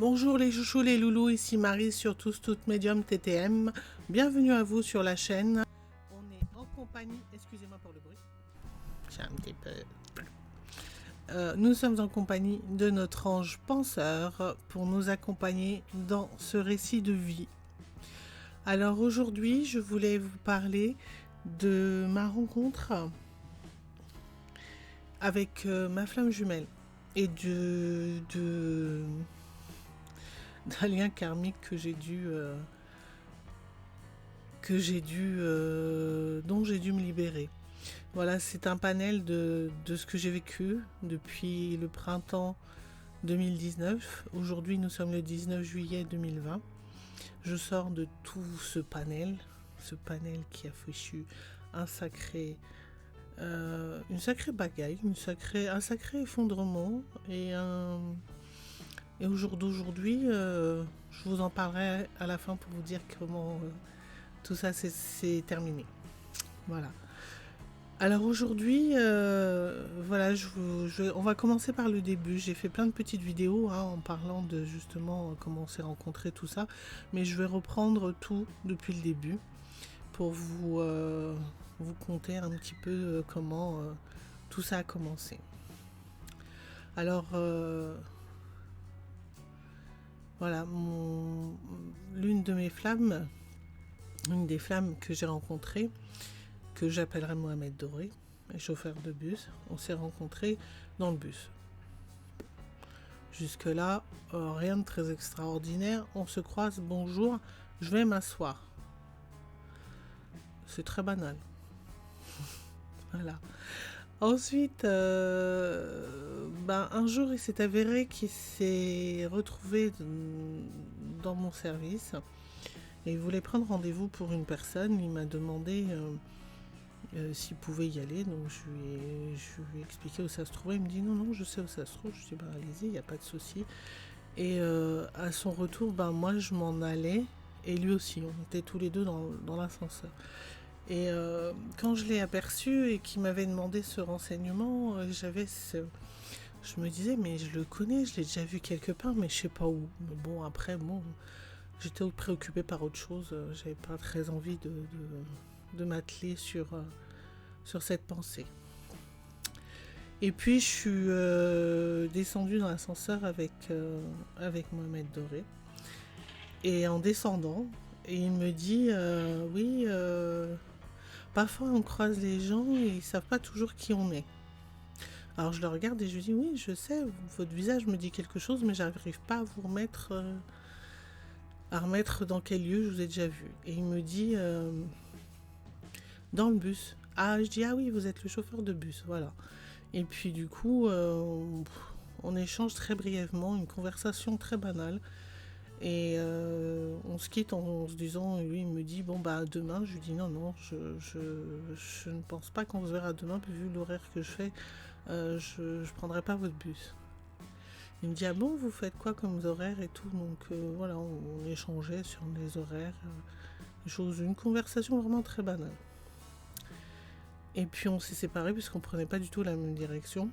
Bonjour les chouchous, les loulous, ici Marie sur Tous Toutes Medium TTM. Bienvenue à vous sur la chaîne. On est en compagnie, excusez-moi pour le bruit, j'ai un petit peu... nous sommes en compagnie de notre ange penseur pour nous accompagner dans ce récit de vie. Alors aujourd'hui, je voulais vous parler de ma rencontre avec ma flamme jumelle et d'un lien karmique dont j'ai dû me libérer. Voilà, c'est un panel de ce que j'ai vécu depuis le printemps 2019. Aujourd'hui, nous sommes le 19 juillet 2020. Je sors de tout ce panel qui a foutu une sacrée bagaille, un sacré effondrement et au jour d'aujourd'hui, je vous en parlerai à la fin pour vous dire comment tout ça c'est terminé. Voilà. Alors aujourd'hui, voilà, on va commencer par le début. J'ai fait plein de petites vidéos en parlant de justement comment on s'est rencontrés, tout ça. Mais je vais reprendre tout depuis le début pour vous conter un petit peu comment tout ça a commencé. Alors... voilà, l'une des flammes que j'ai rencontrées, que j'appellerai Mohamed Doré, chauffeur de bus, on s'est rencontrés dans le bus. Jusque-là, rien de très extraordinaire, on se croise, bonjour, je vais m'asseoir. C'est très banal. Voilà. Ensuite, un jour, il s'est avéré qu'il s'est retrouvé dans mon service et il voulait prendre rendez-vous pour une personne. Il m'a demandé s'il pouvait y aller, donc je lui ai expliqué où ça se trouvait. Il me dit non, je sais où ça se trouve. Je dis allez-y, il n'y a pas de souci. Et à son retour, moi je m'en allais et lui aussi. On était tous les deux dans l'ascenseur. Et quand je l'ai aperçu et qu'il m'avait demandé ce renseignement, je me disais, mais je le connais, je l'ai déjà vu quelque part, mais je sais pas où. Mais bon, après, j'étais préoccupée par autre chose. J'avais pas très envie de m'atteler sur cette pensée. Et puis, je suis descendue dans l'ascenseur avec Mohamed Doré. Et en descendant, il me dit, oui... parfois on croise les gens et ils savent pas toujours qui on est. Alors je le regarde et je lui dis oui, je sais, votre visage me dit quelque chose, mais j'arrive pas à vous remettre dans quel lieu je vous ai déjà vu. Et il me dit dans le bus. Ah, je dis ah oui, vous êtes le chauffeur de bus, voilà. Et puis du coup, on échange très brièvement, une conversation très banale. Et on se quitte en se disant, lui il me dit demain, je lui dis non, je ne pense pas qu'on se verra demain, puis vu l'horaire que je fais, je prendrai pas votre bus. Il me dit ah bon, vous faites quoi comme horaires et tout, donc voilà, on échangeait sur les horaires, une conversation vraiment très banale. Et puis on s'est séparés puisqu'on prenait pas du tout la même direction.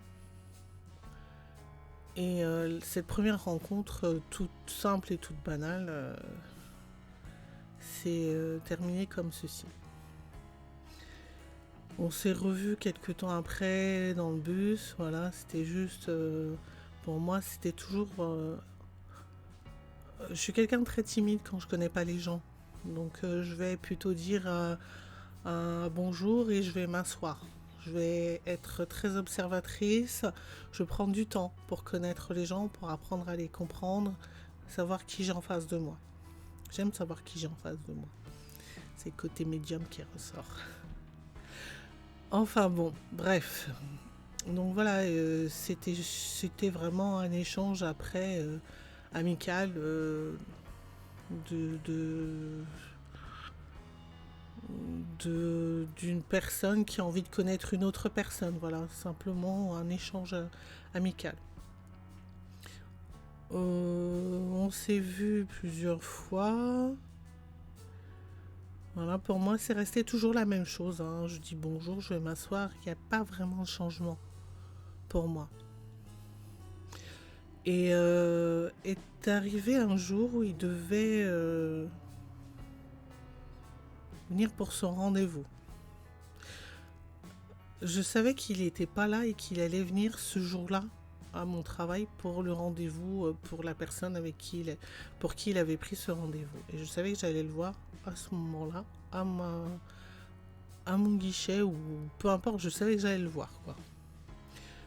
Et cette première rencontre toute simple et toute banale s'est terminée comme ceci. On s'est revus quelques temps après dans le bus, voilà, c'était juste... pour moi, c'était toujours... je suis quelqu'un de très timide quand je connais pas les gens. Donc je vais plutôt dire un bonjour et je vais m'asseoir. Je vais être très observatrice, je prends du temps pour connaître les gens, pour apprendre à les comprendre, savoir qui j'ai en face de moi. J'aime savoir qui j'ai en face de moi. C'est le côté médium qui ressort. Enfin bon, bref. Donc voilà, c'était vraiment un échange après amical d'une personne qui a envie de connaître une autre personne, voilà, simplement un échange amical. On s'est vu plusieurs fois. Voilà, pour moi c'est resté toujours la même chose, je dis bonjour, je vais m'asseoir, il n'y a pas vraiment de changement pour moi. Et est arrivé un jour où il devait venir pour son rendez-vous. Je savais qu'il n'était pas là et qu'il allait venir ce jour-là à mon travail pour le rendez-vous pour la personne pour qui il avait pris ce rendez-vous. Et je savais que j'allais le voir à ce moment-là, à mon guichet, ou peu importe, je savais que j'allais le voir, quoi.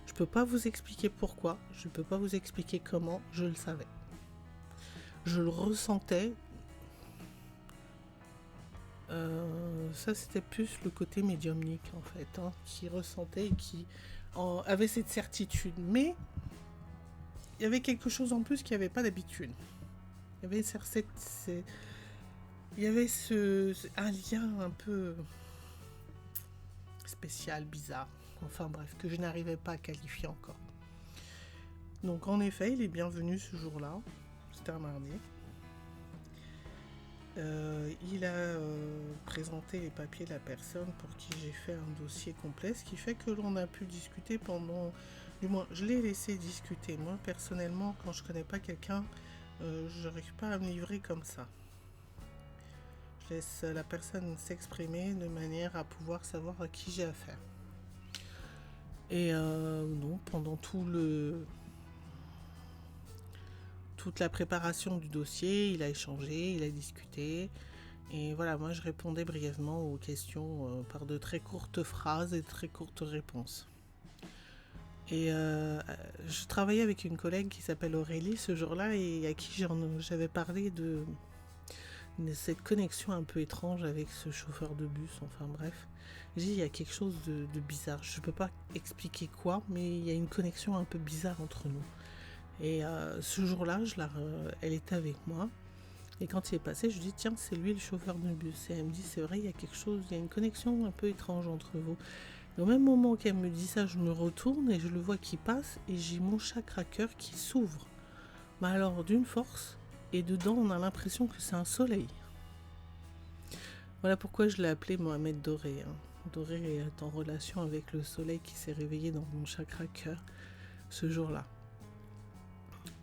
Je peux pas vous expliquer pourquoi, je peux pas vous expliquer comment, je le savais. Je le ressentais. Ça, c'était plus le côté médiumnique, en fait, hein, qui ressentait et qui avait cette certitude. Mais il y avait quelque chose en plus qu'il n'y avait pas d'habitude. Il y avait un lien un peu spécial, bizarre. Enfin bref, que je n'arrivais pas à qualifier encore. Donc en effet, il est bien venu ce jour-là. C'était un mardi. Il a présenté les papiers de la personne pour qui j'ai fait un dossier complet, ce qui fait que l'on a pu discuter pendant... Du moins, je l'ai laissé discuter. Moi, personnellement, quand je connais pas quelqu'un, je n'arrive pas à me livrer comme ça. Je laisse la personne s'exprimer de manière à pouvoir savoir à qui j'ai affaire. Et non, pendant toute la préparation du dossier, il a échangé, il a discuté. Et voilà, moi je répondais brièvement aux questions par de très courtes phrases et de très courtes réponses. Et je travaillais avec une collègue qui s'appelle Aurélie ce jour-là et à qui j'avais parlé de cette connexion un peu étrange avec ce chauffeur de bus, enfin bref. J'ai dit, il y a quelque chose de bizarre. Je ne peux pas expliquer quoi, mais il y a une connexion un peu bizarre entre nous. Et ce jour-là, elle était avec moi. Et quand il est passé, je lui dis, tiens, c'est lui le chauffeur de bus. Et elle me dit, c'est vrai, il y a quelque chose, il y a une connexion un peu étrange entre vous. Et au même moment qu'elle me dit ça, je me retourne et je le vois qui passe et j'ai mon chakra-cœur qui s'ouvre. Mais alors d'une force, et dedans on a l'impression que c'est un soleil. Voilà pourquoi je l'ai appelé Mohamed Doré. Doré est en relation avec le soleil qui s'est réveillé dans mon chakra-cœur ce jour-là.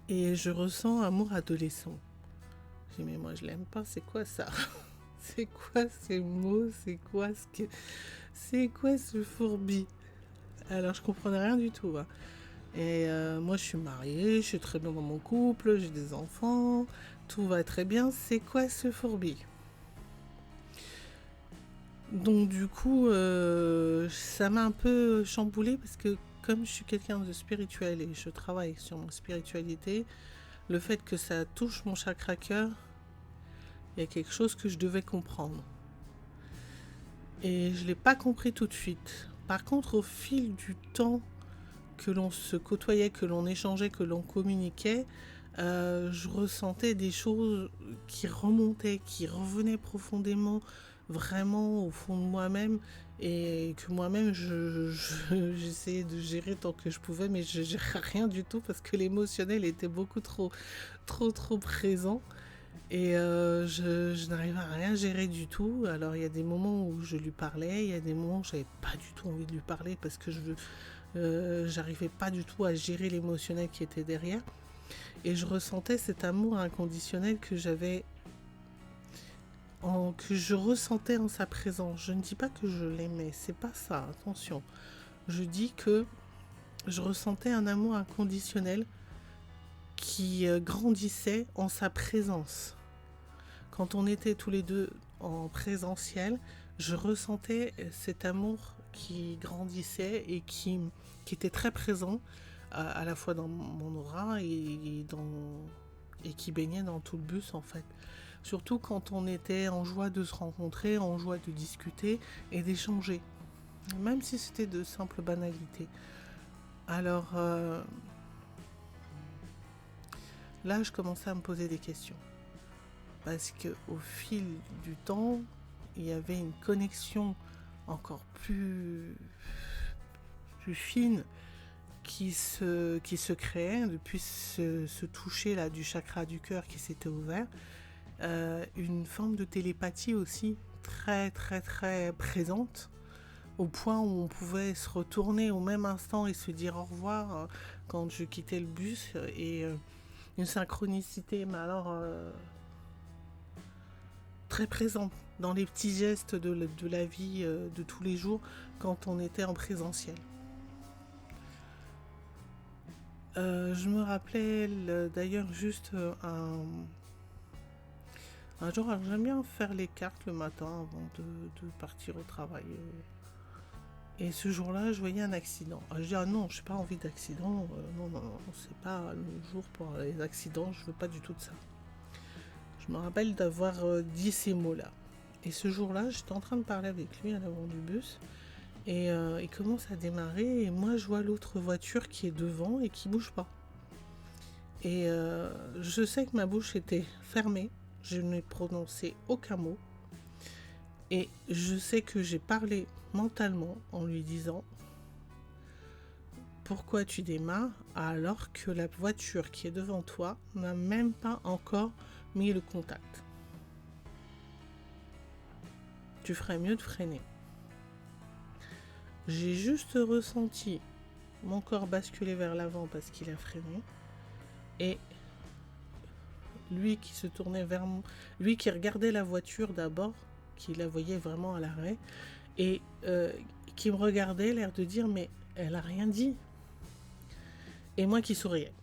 Et je ressens amour adolescent. Je dis mais moi je l'aime pas, c'est quoi ça? C'est quoi ces mots? C'est quoi ce fourbi? Alors je comprenais rien du tout. Hein. Et moi je suis mariée, je suis très bien dans mon couple, j'ai des enfants, tout va très bien. C'est quoi ce fourbi? Donc du coup, ça m'a un peu chamboulée parce que comme je suis quelqu'un de spirituel et je travaille sur ma spiritualité, le fait que ça touche mon chakra-cœur, il y a quelque chose que je devais comprendre. Et je ne l'ai pas compris tout de suite. Par contre, au fil du temps que l'on se côtoyait, que l'on échangeait, que l'on communiquait, je ressentais des choses qui remontaient, qui revenaient profondément, vraiment au fond de moi-même, et que moi-même j'essayais de gérer tant que je pouvais, mais je gérais rien du tout parce que l'émotionnel était beaucoup trop présent. Et je n'arrivais à rien gérer du tout. Alors il y a des moments où je lui parlais, il y a des moments où j'avais pas du tout envie de lui parler parce que j'arrivais pas du tout à gérer l'émotionnel qui était derrière. Et je ressentais cet amour inconditionnel que je ressentais en sa présence. Je ne dis pas que je l'aimais, c'est pas ça, attention. Je dis que je ressentais un amour inconditionnel qui grandissait en sa présence. Quand on était tous les deux en présentiel, je ressentais cet amour qui grandissait et qui était très présent, à la fois dans mon aura et qui baignait dans tout le bus en fait. Surtout quand on était en joie de se rencontrer, en joie de discuter et d'échanger, même si c'était de simples banalités. Alors là, je commençais à me poser des questions. Parce qu'au fil du temps, il y avait une connexion encore plus fine qui se créait depuis ce toucher là du chakra du cœur qui s'était ouvert. Une forme de télépathie aussi très très très présente au point où on pouvait se retourner au même instant et se dire au revoir quand je quittais le bus. Et une synchronicité, mais alors très présente dans les petits gestes de la vie de tous les jours quand on était en présentiel. Je me rappelais d'ailleurs juste un jour, alors j'aime bien faire les cartes le matin avant de partir au travail. Et ce jour-là, je voyais un accident. Je dis, ah non, je n'ai pas envie d'accident. Non, non, non, c'est pas le jour pour les accidents, je veux pas du tout de ça. Je me rappelle d'avoir dit ces mots-là. Et ce jour-là, j'étais en train de parler avec lui à l'avant du bus. Et il commence à démarrer. Et moi, je vois l'autre voiture qui est devant et qui bouge pas. Et je sais que ma bouche était fermée. Je n'ai prononcé aucun mot. Et je sais que j'ai parlé mentalement en lui disant « Pourquoi tu démarres alors que la voiture qui est devant toi n'a même pas encore mis le contact? Tu ferais mieux de freiner. » J'ai juste ressenti mon corps basculer vers l'avant parce qu'il a freiné. Et lui qui se tournait vers moi, lui qui regardait la voiture d'abord, qui la voyait vraiment à l'arrêt, et qui me regardait, l'air de dire mais elle a rien dit. Et moi qui souriais.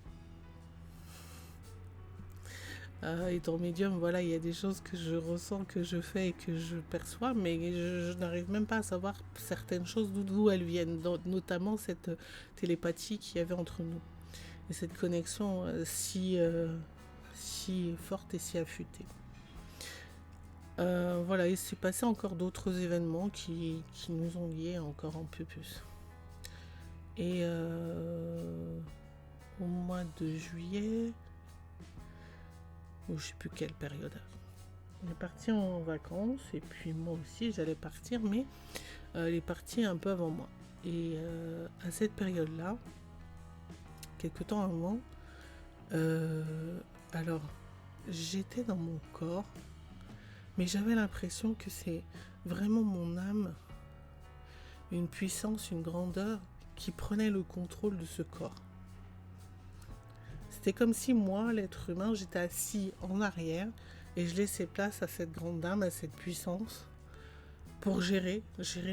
Étant médium, voilà, il y a des choses que je ressens, que je fais et que je perçois, mais je n'arrive même pas à savoir certaines choses d'où elles viennent, notamment cette télépathie qu'il y avait entre nous. Et cette connexion si forte et si affûtée. Voilà, il s'est passé encore d'autres événements qui nous ont liés encore un peu plus. Et au mois de juillet, ou je sais plus quelle période, on est parti en vacances, et puis moi aussi j'allais partir, mais elle est partie un peu avant moi. Et à cette période-là, quelque temps avant, alors j'étais dans mon corps, mais j'avais l'impression que c'est vraiment mon âme, une puissance, une grandeur qui prenait le contrôle de ce corps. C'était comme si moi, l'être humain, j'étais assis en arrière et je laissais place à cette grande dame, à cette puissance, pour gérer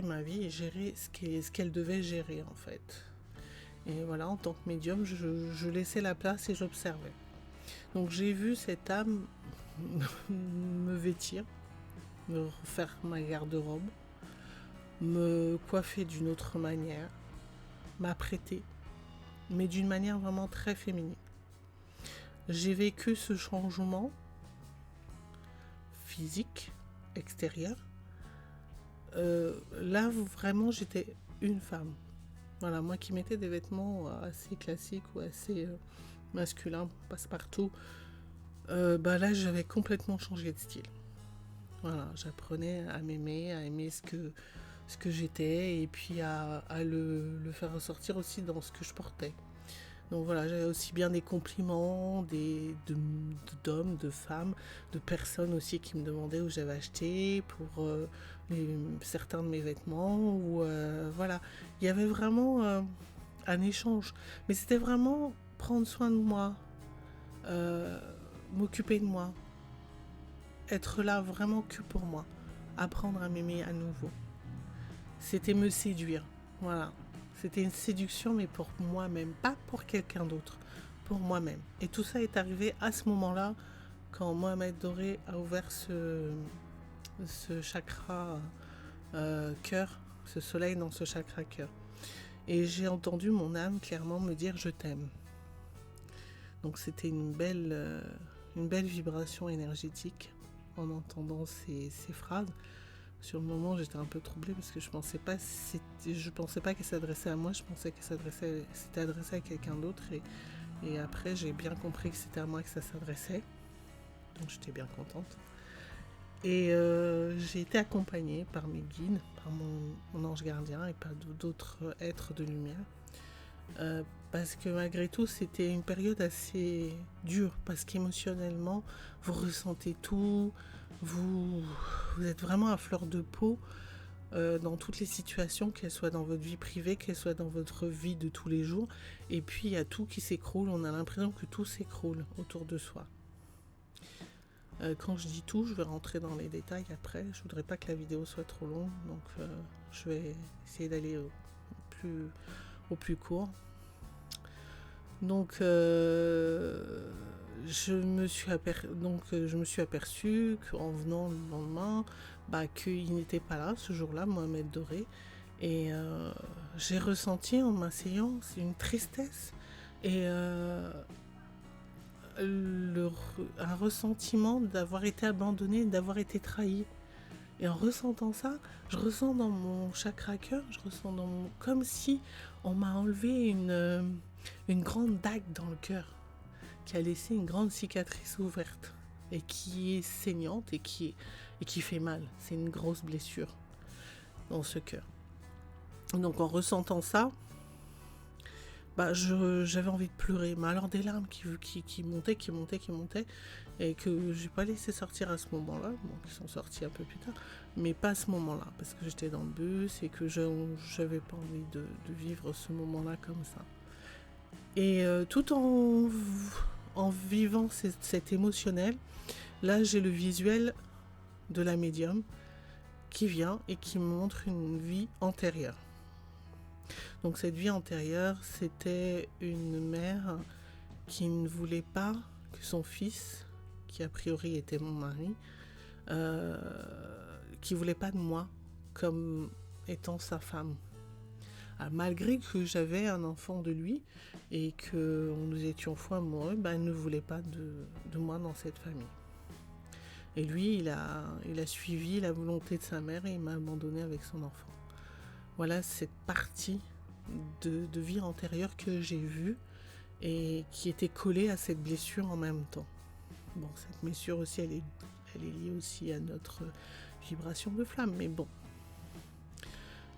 ma vie et gérer ce qu'elle devait gérer en fait. Et voilà, en tant que médium, je laissais la place et j'observais. Donc j'ai vu cette âme me vêtir, me refaire ma garde-robe, me coiffer d'une autre manière, m'apprêter, mais d'une manière vraiment très féminine. J'ai vécu ce changement physique, extérieur. Là, vraiment, j'étais une femme. Voilà, moi qui mettais des vêtements assez classiques ou assez masculins, passe-partout, là, j'avais complètement changé de style. Voilà, j'apprenais à m'aimer, à aimer ce que j'étais et puis à le faire ressortir aussi dans ce que je portais. Donc voilà, j'avais aussi bien des compliments d'hommes, de femmes, de personnes aussi qui me demandaient où j'avais acheté pour certains de mes vêtements. Ou voilà, il y avait vraiment un échange. Mais c'était vraiment prendre soin de moi, m'occuper de moi, être là vraiment que pour moi, apprendre à m'aimer à nouveau. C'était me séduire, voilà. C'était une séduction, mais pour moi-même, pas pour quelqu'un d'autre, pour moi-même. Et tout ça est arrivé à ce moment-là, quand Mohamed Doré a ouvert ce chakra cœur, ce soleil dans ce chakra cœur. Et j'ai entendu mon âme clairement me dire « je t'aime ». Donc c'était une belle vibration énergétique en entendant ces phrases. Sur le moment, j'étais un peu troublée parce que je pensais pas qu'elle s'adressait à moi, je pensais qu'elle s'était adressée à quelqu'un d'autre. Et après, j'ai bien compris que c'était à moi que ça s'adressait. Donc j'étais bien contente. Et j'ai été accompagnée par mes guides, par mon ange gardien et par d'autres êtres de lumière. Parce que malgré tout, c'était une période assez dure, parce qu'émotionnellement, vous ressentez tout, vous êtes vraiment à fleur de peau, dans toutes les situations, qu'elles soient dans votre vie privée, qu'elles soient dans votre vie de tous les jours. Et puis il y a tout qui s'écroule, on a l'impression que tout s'écroule autour de soi. Quand je dis tout, je vais rentrer dans les détails après. Je voudrais pas que la vidéo soit trop longue, donc je vais essayer d'aller au plus court. Donc, je me suis aperçue qu'en venant le lendemain, qu'il n'était pas là ce jour-là, Mohamed Doré. Et j'ai ressenti en m'asseyant une tristesse et un ressentiment d'avoir été abandonnée, d'avoir été trahie. Et en ressentant ça, je ressens dans mon chakra cœur, comme si on m'a enlevé une grande dague dans le cœur, qui a laissé une grande cicatrice ouverte, et qui est saignante et qui fait mal. C'est une grosse blessure dans ce cœur. Donc en ressentant ça, j'avais envie de pleurer, mais alors des larmes qui montaient, et que j'ai pas laissé sortir à ce moment-là, qui sont sortis un peu plus tard, mais pas à ce moment-là, parce que j'étais dans le bus et que j'avais pas envie de vivre ce moment-là comme ça. Et tout en vivant cet émotionnel, là j'ai le visuel de la médium qui vient et qui me montre une vie antérieure. Donc cette vie antérieure, c'était une mère qui ne voulait pas que son fils, qui a priori était mon mari, qui voulait pas de moi comme étant sa femme. Malgré que j'avais un enfant de lui et que nous étions fous amoureux, elle ne voulait pas de moi dans cette famille. Et lui, il a suivi la volonté de sa mère et il m'a abandonné avec son enfant. Voilà cette partie de vie antérieure que j'ai vue et qui était collée à cette blessure en même temps. Bon, cette blessure aussi, elle est liée aussi à notre vibration de flamme, mais bon.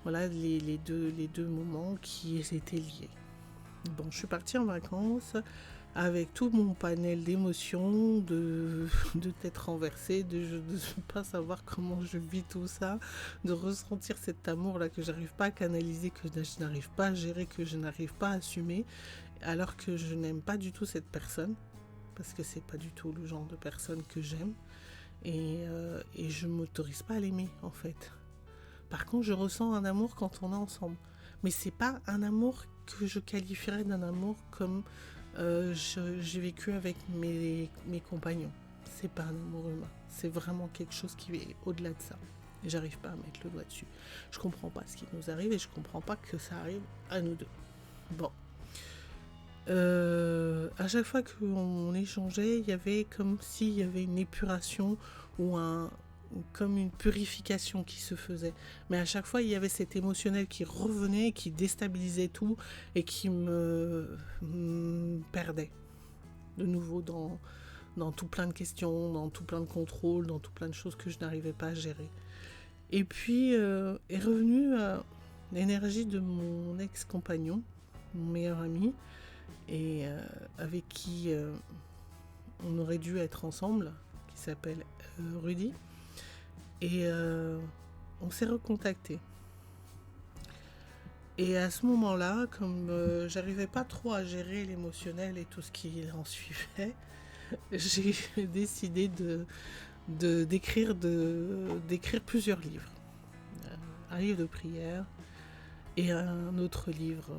Voilà les deux moments qui étaient liés. Bon, je suis partie en vacances avec tout mon panel d'émotions, de tête renversée, de ne pas savoir comment je vis tout ça, de ressentir cet amour-là que j'arrive pas à canaliser, que je n'arrive pas à gérer, que je n'arrive pas à assumer, alors que je n'aime pas du tout cette personne, parce que c'est pas du tout le genre de personne que j'aime, et je m'autorise pas à l'aimer, en fait. Par contre, je ressens un amour quand on est ensemble. Mais c'est pas un amour que je qualifierais d'un amour comme j'ai vécu avec mes compagnons. C'est pas un amour humain. C'est vraiment quelque chose qui est au-delà de ça. Et j'arrive pas à mettre le doigt dessus. Je comprends pas ce qui nous arrive et je comprends pas que ça arrive à nous deux. Bon. À chaque fois qu'on échangeait, il y avait comme s'il y avait une épuration ou comme une purification qui se faisait. Mais à chaque fois, il y avait cet émotionnel qui revenait, qui déstabilisait tout et qui me perdait de nouveau dans tout plein de questions, dans tout plein de contrôles, dans tout plein de choses que je n'arrivais pas à gérer. Et puis est revenue l'énergie de mon ex-compagnon, mon meilleur ami, et avec qui on aurait dû être ensemble, qui s'appelle Rudy. Et on s'est recontacté. Et à ce moment-là, comme j'arrivais pas trop à gérer l'émotionnel et tout ce qui en suivait, j'ai décidé d'écrire plusieurs livres. Un livre de prière et un autre livre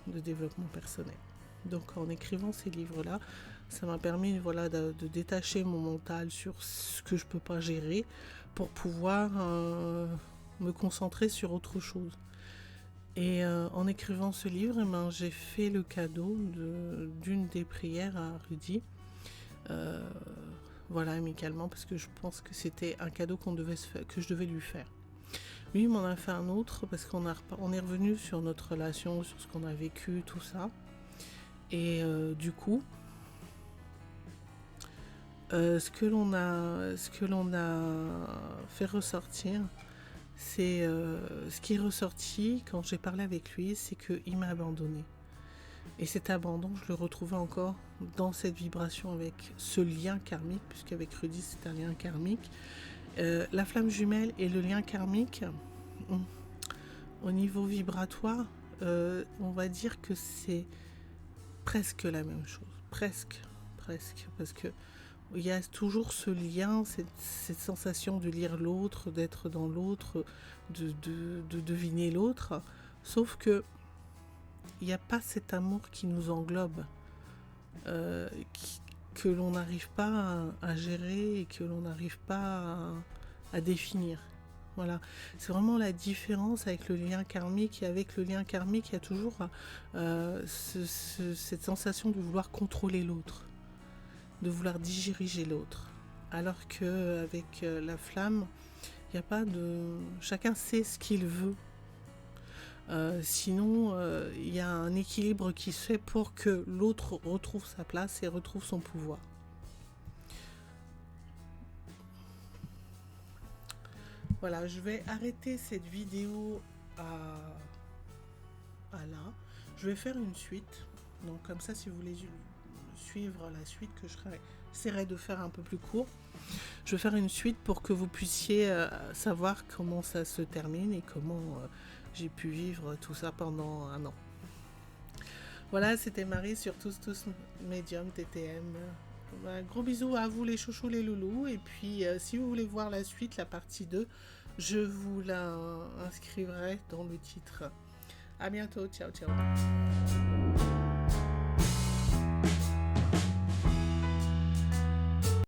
de développement personnel. Donc en écrivant ces livres-là, ça m'a permis de détacher mon mental sur ce que je peux pas gérer pour pouvoir me concentrer sur autre chose. Et en écrivant ce livre, j'ai fait le cadeau d'une des prières à Rudy. Amicalement, parce que je pense que c'était un cadeau que je devais lui faire. Lui, il m'en a fait un autre parce qu'on est revenu sur notre relation, sur ce qu'on a vécu, tout ça. Et du coup, ce que l'on a fait ressortir, c'est ce qui est ressorti quand j'ai parlé avec lui, c'est qu'il m'a abandonné. Et cet abandon, je le retrouvais encore dans cette vibration avec ce lien karmique, puisqu'avec Rudy, c'est un lien karmique. La flamme jumelle et le lien karmique, au niveau vibratoire, on va dire que c'est presque la même chose. Presque. Parce que il y a toujours ce lien, cette sensation de lire l'autre, d'être dans l'autre, de deviner l'autre. Sauf que il n'y a pas cet amour qui nous englobe, que l'on n'arrive pas à gérer et que l'on n'arrive pas à définir. Voilà, c'est vraiment la différence avec le lien karmique. Et avec le lien karmique, il y a toujours cette sensation de vouloir contrôler l'autre, de vouloir diriger l'autre. Alors qu'avec la flamme, il n'y a pas de... Chacun sait ce qu'il veut. Sinon, il y a un équilibre qui se fait pour que l'autre retrouve sa place et retrouve son pouvoir. Voilà, je vais arrêter cette vidéo à là. Je vais faire une suite. Donc comme ça, si vous voulez suivre la suite, que j'essaierai de faire un peu plus court, je vais faire une suite pour que vous puissiez savoir comment ça se termine et comment j'ai pu vivre tout ça pendant un an. Voilà, c'était Marie sur tous Medium TTM. Un gros bisous à vous les chouchous, les loulous. Et puis si vous voulez voir la suite, la partie 2, je vous la inscrirai dans le titre. À bientôt, ciao ciao.